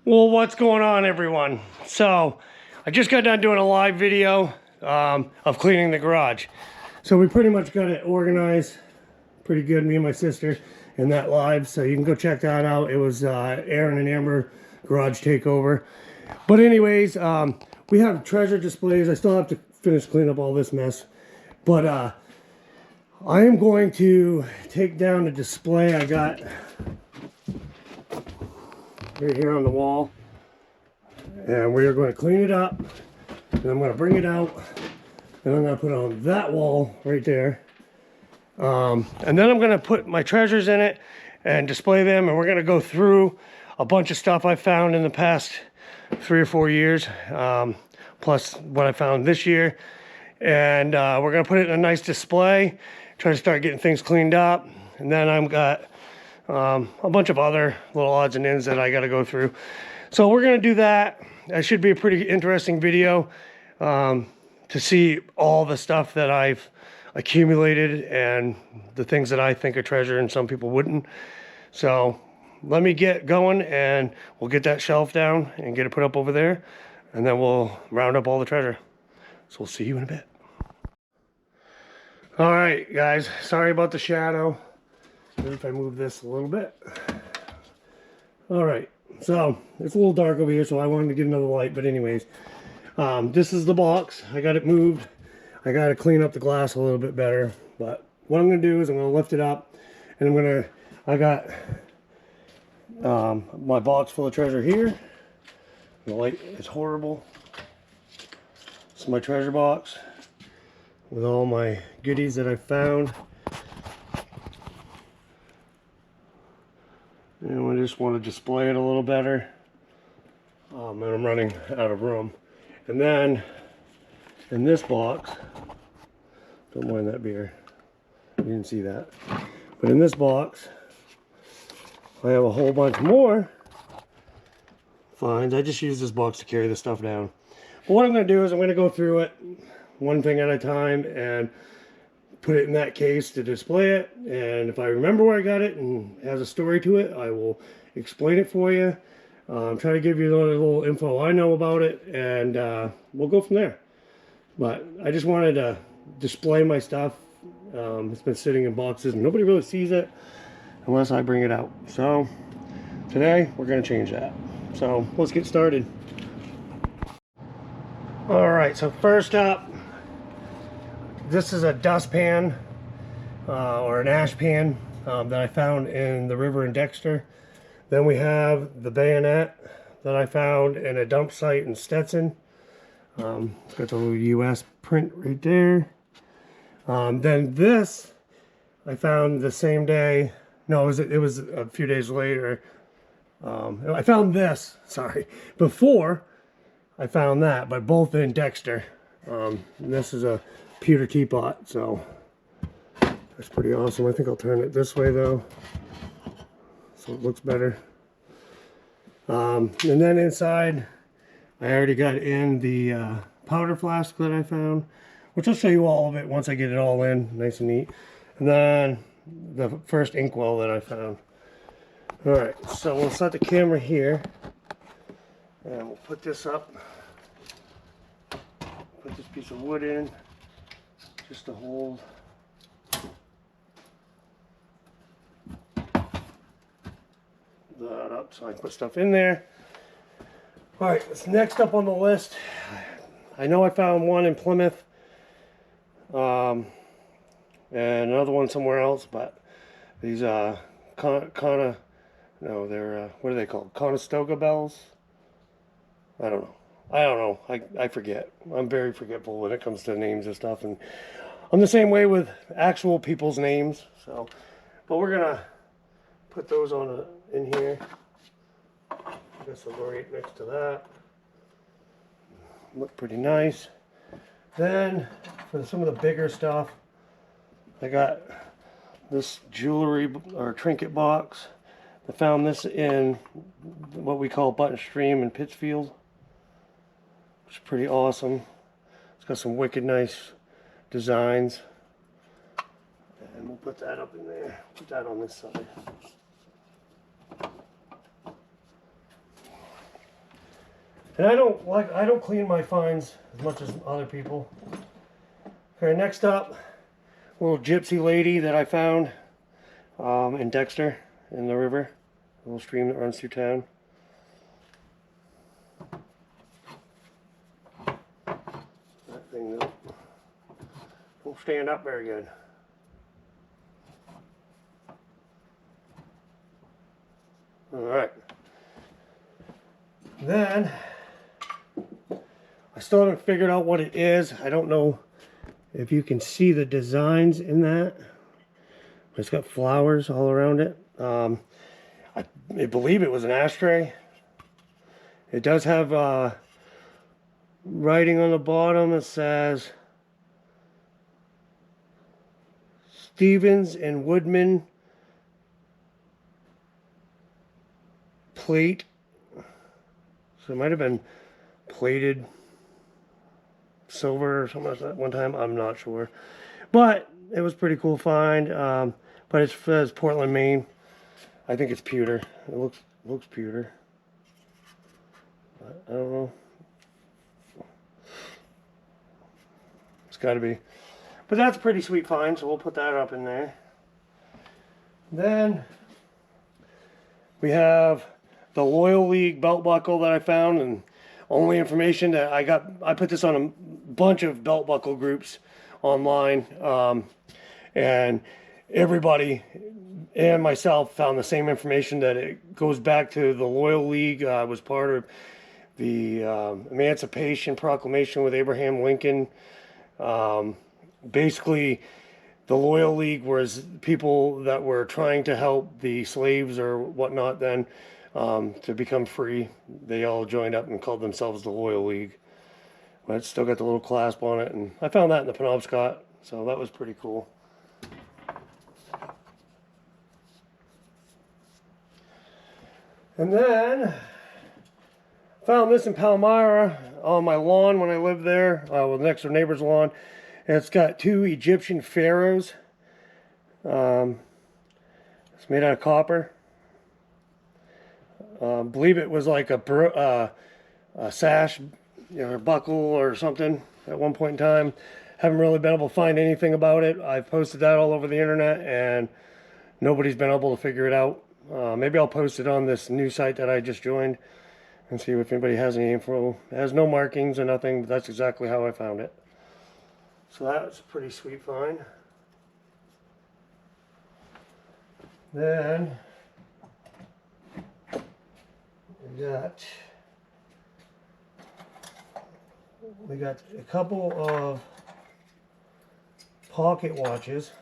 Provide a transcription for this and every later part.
Well, what's going on, everyone? So, I just got done doing a live video of cleaning the garage. So we pretty much got it organized pretty good, me and my sister, in that live. So you can go check that out. It was Aaron and Amber garage takeover. But anyways, we have treasure displays. I still have to finish cleaning up all this mess. But I am going to take down the display I got right here on the wall, and we are going to clean it up, and I'm going to bring it out, and I'm going to put it on that wall right there, and then I'm going to put my treasures in it and display them, and we're going to go through a bunch of stuff I found in the past 3 or 4 years, plus what I found this year, and we're going to put it in a nice display, try to start getting things cleaned up, and then I've got a bunch of other little odds and ends that I got to go through. So we're going to do that. That should be a pretty interesting video to see all the stuff that I've accumulated and the things that I think are treasure and some people wouldn't. So let me get going and we'll get that shelf down and get it put up over there, and then we'll round up all the treasure. So we'll see you in a bit. All right, guys, sorry about the shadow. Maybe if I move this a little bit. All right, so it's a little dark over here, so I wanted to get another light. But anyways, this is the box. I got it moved. I got to clean up the glass a little bit better. But what I'm going to do is I'm going to lift it up, and I got my box full of treasure here. The light is horrible. This is my treasure box with all my goodies that I found. And I just want to display it a little better. And I'm running out of room. And then in this box, don't mind that beer, you didn't see that. But in this box, I have a whole bunch more finds. I just use this box to carry the stuff down. But what I'm going to do is I'm going to go through it one thing at a time and put it in that case to display it, and if I remember where I got it and has a story to it, I will explain it for you. Try to give you the little info I know about it, and we'll go from there. But I just wanted to display my stuff. It's been sitting in boxes and nobody really sees it unless I bring it out. So today we're going to change that. So let's get started. All right, so first up, this is a dustpan or an ash pan that I found in the river in Dexter. Then we have the bayonet that I found in a dump site in Stetson. It's got the little US print right there. Then this I found the same day. No, it was a few days later. I found this, sorry, before I found that, but both in Dexter. This is a pewter teapot, so that's pretty awesome. I think I'll turn it this way though, so it looks better. And then inside, I already got in the powder flask that I found, which I'll show you all of it once I get it all in, nice and neat. And then the first inkwell that I found. All right, so we'll set the camera here, and we'll put this up. Put this piece of wood in, just to hold that up so I can put stuff in there. All right, what's next up on the list? I know I found one in Plymouth and another one somewhere else, but these they're what are they called? Conestoga bells? I don't know. I forget. I'm very forgetful when it comes to names and stuff, and I'm the same way with actual people's names. So, but we're gonna put those in here. I guess I'll go right next to that. Look pretty nice. Then for some of the bigger stuff, I got this jewelry or trinket box. I found this in what we call Button Stream in Pittsfield. It's pretty awesome. It's got some wicked nice designs. And we'll put that up in there. Put that on this side. And I don't clean my finds as much as other people. Okay, next up, a little gypsy lady that I found in Dexter in the river. A little stream that runs through town. That thing won't stand up very good. Alright. Then, I still haven't figured out what it is. I don't know if you can see the designs in that. It's got flowers all around it. I believe it was an ashtray. It does have writing on the bottom that says Stevens and Woodman plate. So it might have been plated silver or something like that one time. I'm not sure. But it was pretty cool find. But it says Portland, Maine. I think it's pewter. It looks pewter. I don't know. It's got to be. But that's a pretty sweet find, so we'll put that up in there. Then we have the Loyal League belt buckle that I found, and only information that I got. I put this on a bunch of belt buckle groups online, and everybody and myself found the same information, that it goes back to the Loyal League. Was part of the Emancipation Proclamation with Abraham Lincoln. Basically, the Loyal League was people that were trying to help the slaves or whatnot then to become free. They all joined up and called themselves the Loyal League. But it's still got the little clasp on it, and I found that in the Penobscot, so that was pretty cool. And then found this in Palmyra on my lawn when I lived there, next to a neighbor's lawn. And it's got two Egyptian pharaohs. It's made out of copper. Believe it was like a sash, or buckle or something at one point in time. Haven't really been able to find anything about it. I've posted that all over the internet and nobody's been able to figure it out. Maybe I'll post it on this new site that I just joined and see if anybody has any info. It has no markings or nothing, but that's exactly how I found it. So that's a pretty sweet find. Then we got a couple of pocket watches.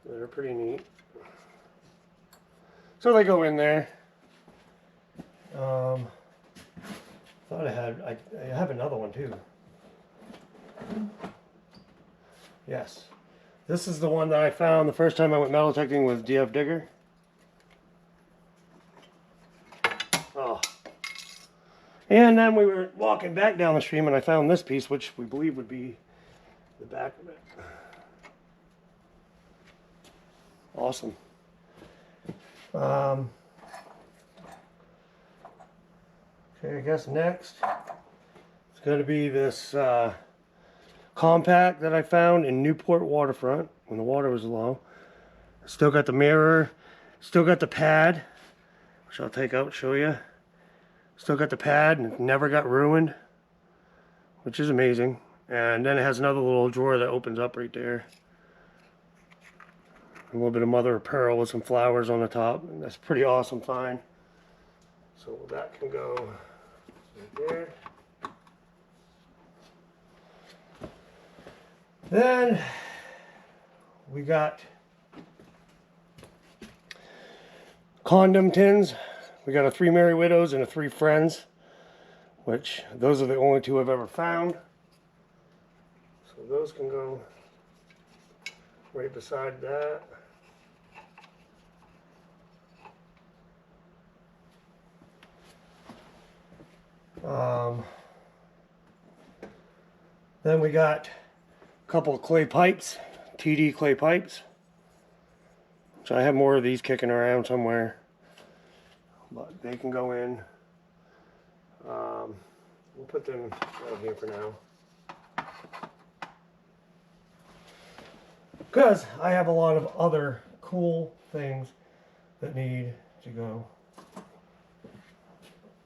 They're pretty neat. So they go in there. Thought I have another one too. Yes. This is the one that I found the first time I went metal detecting with DF Digger. Oh. And then we were walking back down the stream and I found this piece, which we believe would be the back of it. Awesome. Okay, I guess next it's going to be this compact that I found in Newport waterfront when the water was low. Still got the mirror, still got the pad, which I'll take out and show you. Still got the pad and it never got ruined, which is amazing. And then it has another little drawer that opens up right there. A little bit of mother of pearl with some flowers on the top. And that's a pretty awesome find. So that can go right there. Then we got condom tins. We got a 3 Merry Widows and a 3 Friends, which those are the only 2 I've ever found. So those can go right beside that. Then we got a couple of clay pipes TD clay pipes. So I have more of these kicking around somewhere, but they can go in. We'll put them out here for now, because I have a lot of other cool things that need to go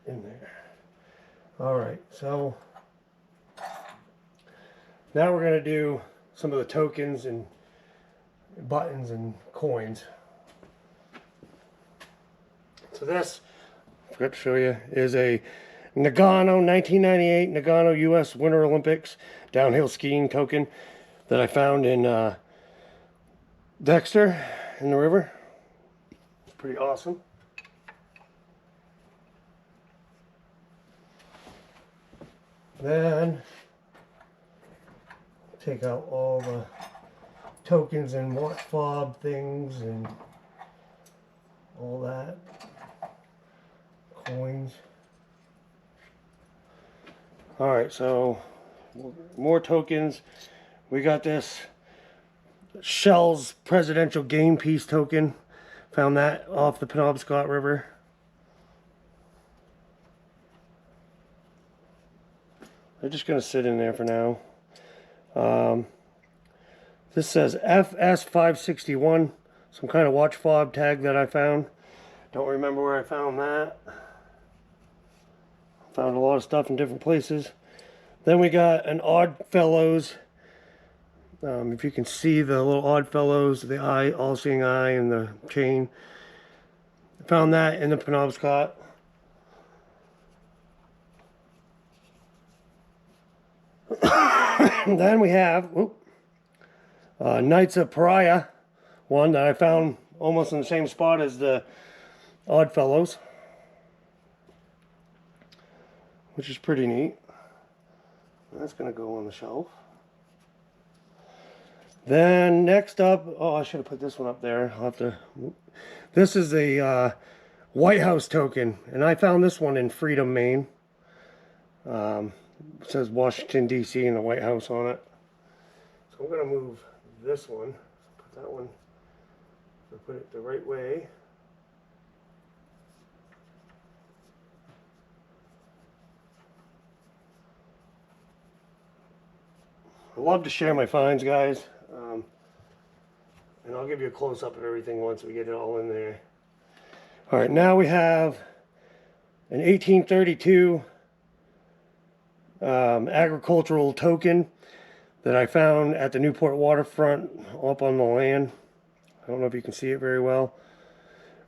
in there. Alright, so now we're going to do some of the tokens and buttons and coins. So this, I forgot to show you, is a Nagano 1998 Nagano U.S. Winter Olympics downhill skiing token that I found in Dexter in the river. It's pretty awesome. Then take out all the tokens and watch fob things and all that. Coins. Alright, so more tokens. We got this Shell's Presidential Game Piece token. Found that off the Penobscot River. They're just going to sit in there for now. This says FS561, some kind of watch fob tag that I found. Don't remember where I found that. Found a lot of stuff in different places. Then we got an Oddfellows. If you can see the little Oddfellows, the eye, all-seeing eye, and the chain. Found that in the Penobscot. Then we have Knights of Pariah, one that I found almost in the same spot as the Oddfellows, which is pretty neat. That's going to go on the shelf. Then next up, oh, I should have put this one up there. I'll have to. This is a White House token, and I found this one in Freedom, Maine. It says Washington, D.C. and the White House on it. So I'm going to move this one, put that one, put it the right way. I love to share my finds, guys. And I'll give you a close-up of everything once we get it all in there. Alright, now we have an 1832 agricultural token that I found at the Newport waterfront up on the land. I don't know if you can see it very well.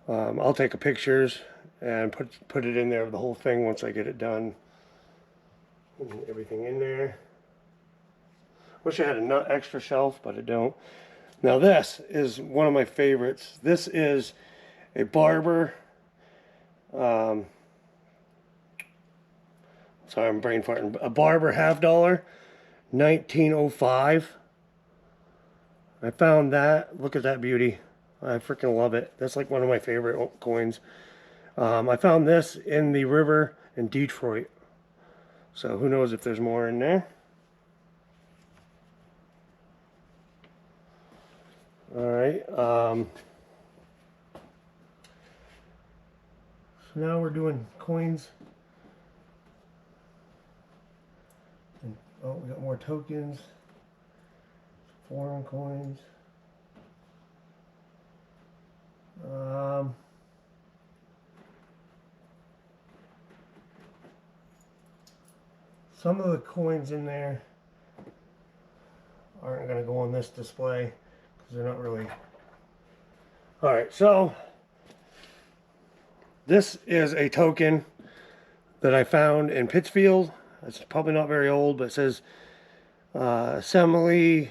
I'll take a pictures and put it in there, the whole thing, once I get it done. Everything in there. Wish I had an extra shelf, but I don't. Now this is one of my favorites. This is a Barber. Sorry, I'm brain farting. A Barber half dollar, 1905. I found that. Look at that beauty. I freaking love it. That's like one of my favorite coins. I found this in the river in Detroit. So who knows if there's more in there. Alright, so now we're doing coins. And, oh, we got more tokens. Foreign coins. Some of the coins in there aren't going to go on this display. They're not really. Alright, so this is a token that I found in Pittsfield. It's probably not very old, but it says Assembly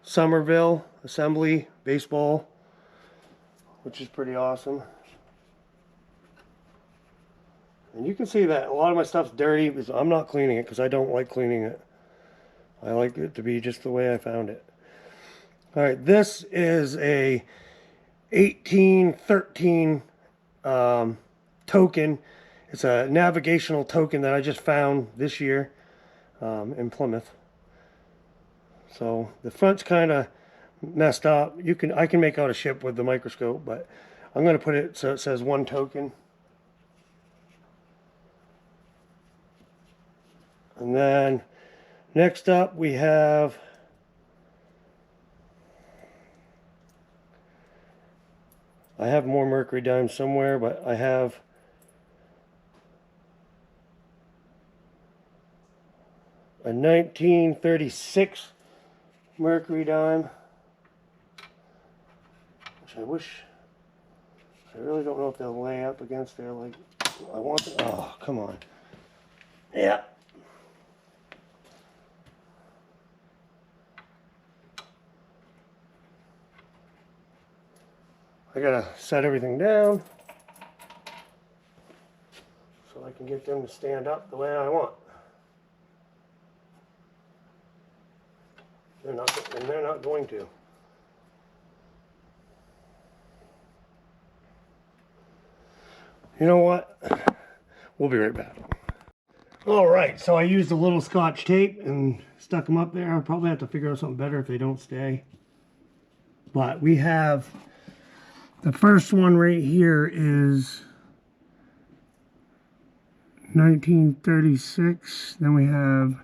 Somerville Assembly Baseball, which is pretty awesome. And you can see that a lot of my stuff's dirty because I'm not cleaning it, because I don't like cleaning it. I like it to be just the way I found it. Alright, this is a 1813 token. It's a navigational token that I just found this year in Plymouth. So the front's kind of messed up. I can make out a ship with the microscope, but I'm going to put it so it says 1 token. And then next up we have I have more mercury dimes somewhere, but I have a 1936 mercury dime, which I really don't know if they'll lay up against there like I want them. Oh, come on. Yeah. I gotta set everything down so I can get them to stand up the way I want. They're not going to. You know what? We'll be right back. All right, so I used a little Scotch tape and stuck them up there. I'll probably have to figure out something better if they don't stay. But we have the first one right here is 1936. Then we have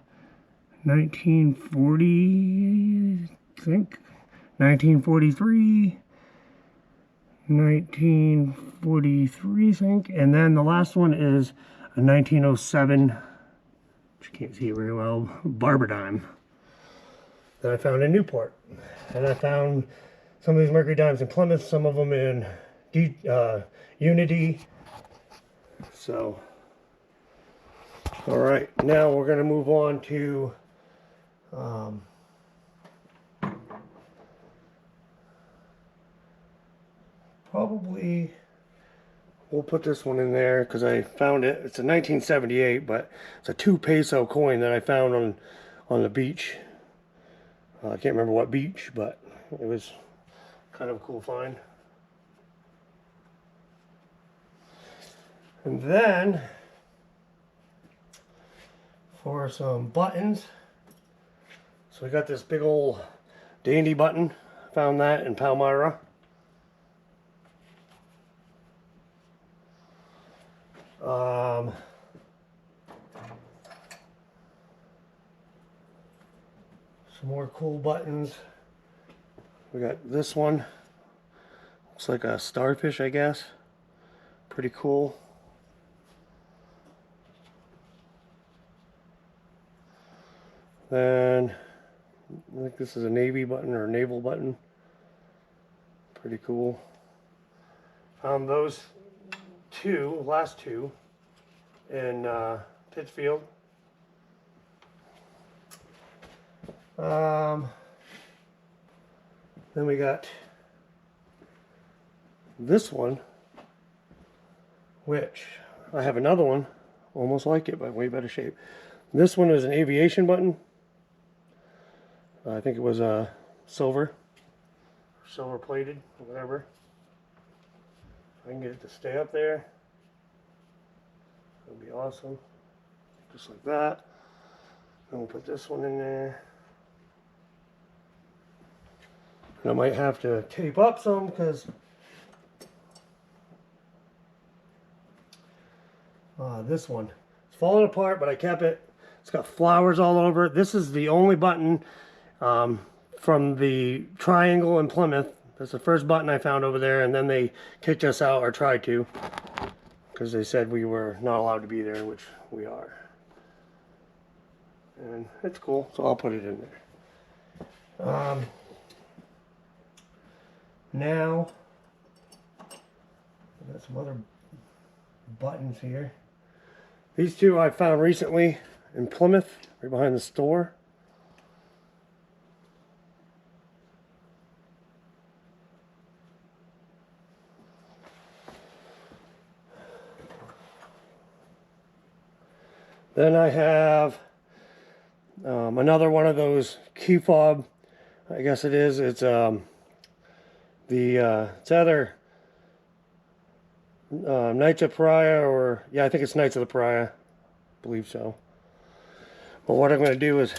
1940, I think. 1943. 1943, I think. And then the last one is a 1907, which you can't see very well, Barber dime that I found in Newport. And I found some of these mercury dimes in Plymouth, some of them in Unity. So, all right, now we're going to move on to probably we'll put this one in there because I found it. It's a 1978, but it's a 2 peso coin that I found on the beach. I can't remember what beach, but it was kind of a cool find. And then for some buttons, so we got this big old dandy button. Found that in Palmyra. Some more cool buttons. We got this one. Looks like a starfish, I guess. Pretty cool. Then I think this is a Navy button or a naval button. Pretty cool. Found those last two in Pittsfield. Then we got this one, which I have another one almost like it, but way better shape. This one is an aviation button. I think it was silver plated or whatever. I can get it to stay up there. That'd be awesome. Just like that. And we'll put this one in there. And I might have to tape up some because this one is falling apart, but I kept it. It's got flowers all over it. This is the only button from the Triangle in Plymouth. That's the first button I found over there, and then they kicked us out, or tried to, because they said we were not allowed to be there, which we are. And it's cool, so I'll put it in there. Now, I've got some other buttons here. These two I found recently in Plymouth, right behind the store. Then I have another one of those key fob, I guess it is. It's it's either Knights of Pariah or, yeah, I think it's Knights of the Pariah. I believe so. But what I'm going to do is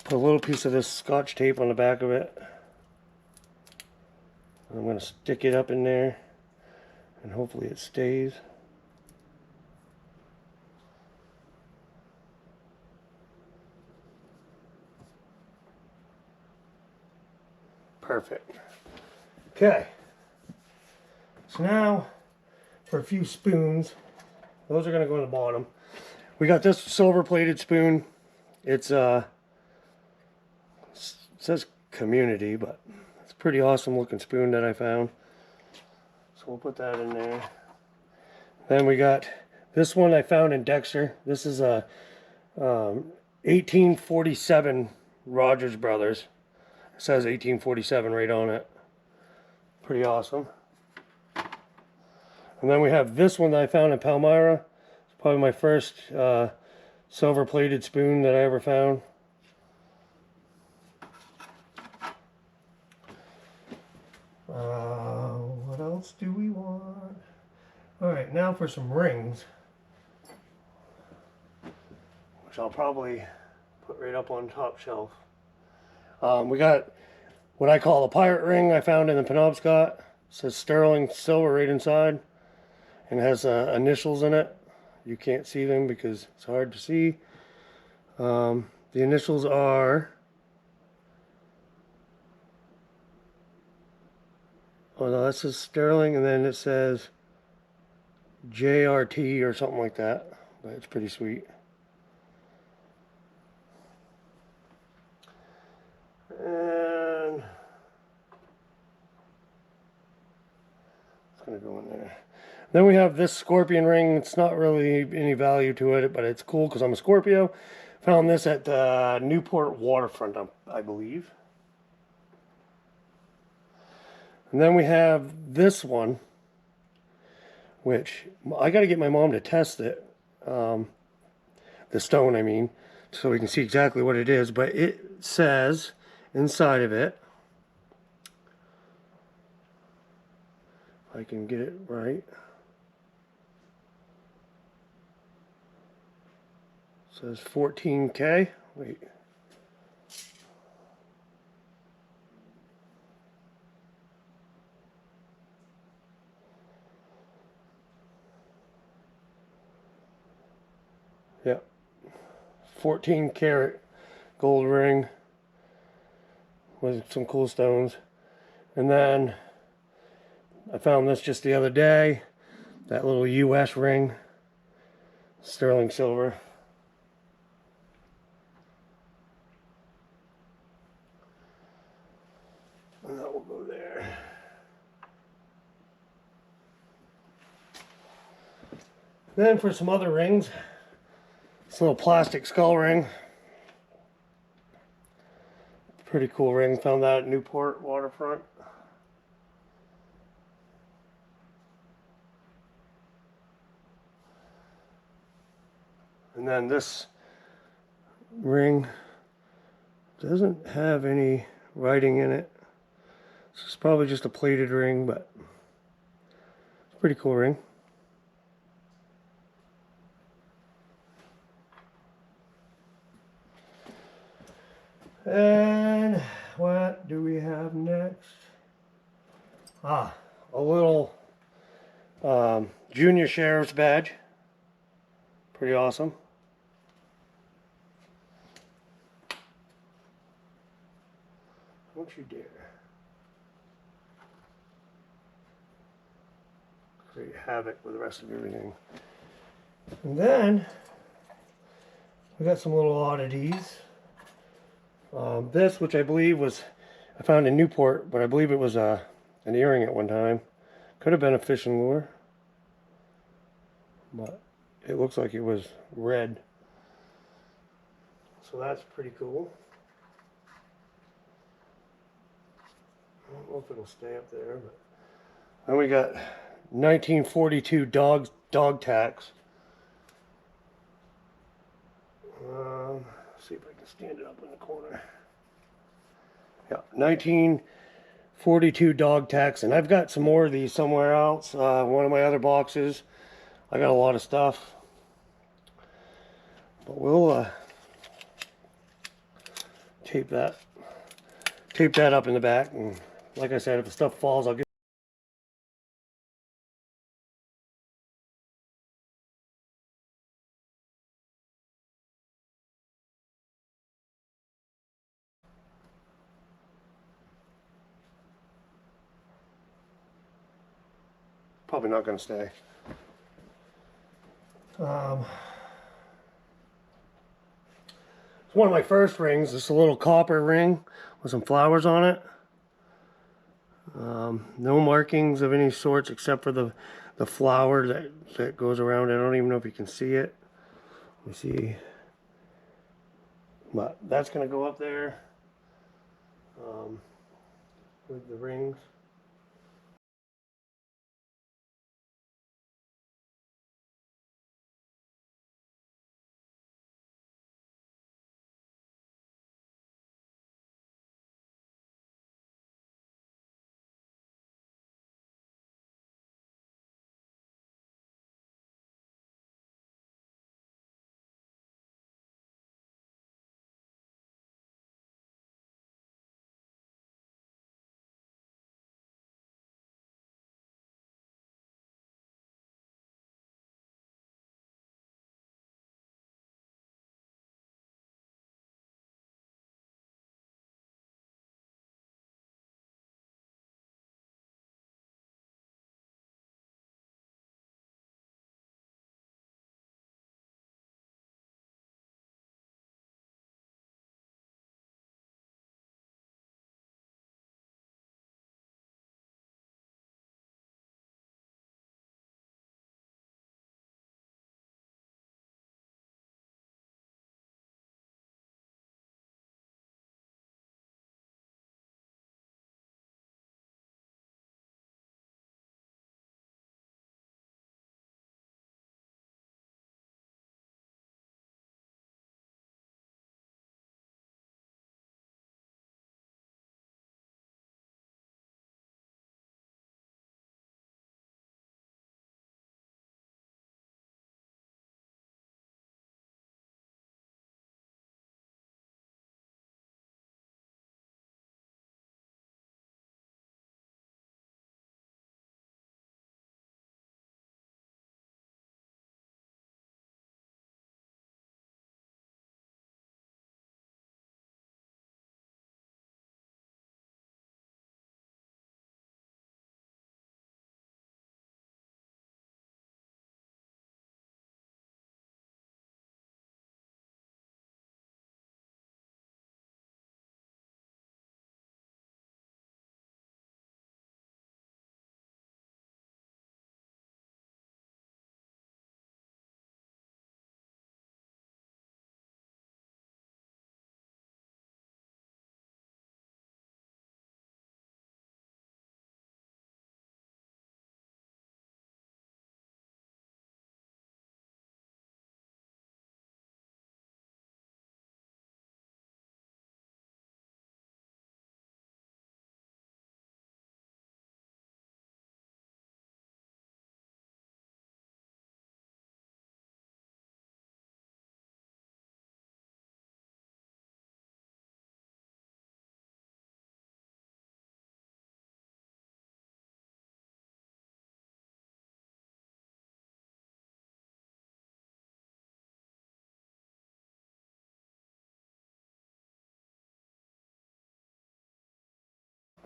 Put a little piece of this Scotch tape on the back of it. I'm going to stick it up in there and hopefully it stays. Perfect. Okay. So now for a few spoons. Those are going to go in the bottom. We got this silver plated spoon. It's it says Community, but it's a pretty awesome looking spoon that I found. So we'll put that in there. Then we got this one I found in Dexter. This is a 1847 Rogers Brothers. It says 1847 right on it. Pretty awesome. And then we have this one that I found in Palmyra. It's probably my first silver plated spoon that I ever found. What else do we want? Alright, now for some rings, which I'll probably put right up on top shelf. We got what I call a pirate ring I found in the Penobscot. It says sterling silver right inside and has initials in it. You can't see them because it's hard to see. The initials are, oh no, that says sterling, and then it says JRT or something like that. But it's pretty sweet. And it's going to go in there. Then we have this scorpion ring. It's not really any value to it, but it's cool because I'm a Scorpio. Found this at the Newport waterfront, I believe. And then we have this one, which I got to get my mom to test it. The stone, I mean, so we can see exactly what it is. But it says inside of it, if I can get it right, it says 14K. Wait. Yep. 14 karat gold ring with some cool stones. And then I found this just the other day, that little US ring, sterling silver. And that will go there. Then for some other rings, this little plastic skull ring. Pretty cool ring. Found that at Newport waterfront. And then this ring doesn't have any writing in it. It's probably just a plated ring, but it's a pretty cool ring. And what do we have next? A little junior sheriff's badge. Pretty awesome. Don't you dare. Create havoc with the rest of everything. And then we got some little oddities. This, which I believe was, I found in Newport, but I believe it was an earring at one time. Could have been a fishing lure, but it looks like it was red. So that's pretty cool. I don't know if it'll stay up there, but then we got 1942 dog tacks. See if I can stand it up in the corner. Yeah, 1942 dog tacks, and I've got some more of these somewhere else. One of my other boxes. I got a lot of stuff, but we'll tape that up in the back, and like I said, if the stuff falls, I'll get. Probably not going to stay. It's one of my first rings. It's a little copper ring with some flowers on it. No markings of any sorts except for the flower that goes around. I don't even know if you can see it. Let me see. But that's going to go up there with the rings.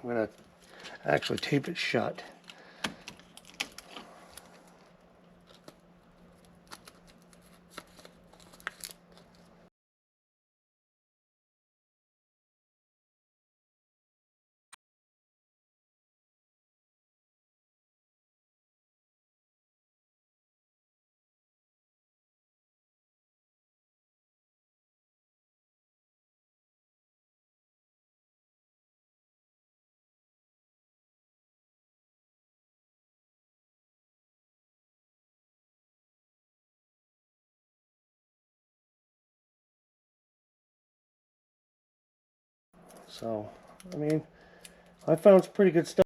I'm going to actually tape it shut. So, I mean, I found some pretty good stuff.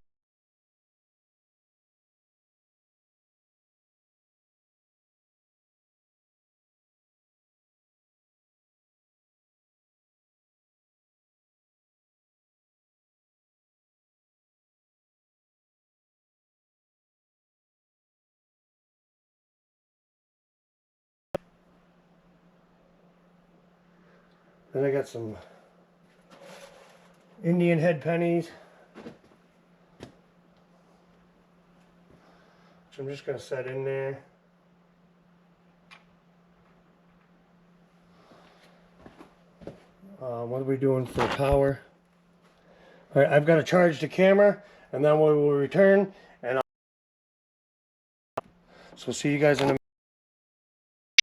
Then I got some Indian head pennies, which I'm just going to set in there. What are we doing for power? All right, I've got to charge the camera, and then we will return. And so see you guys in a minute.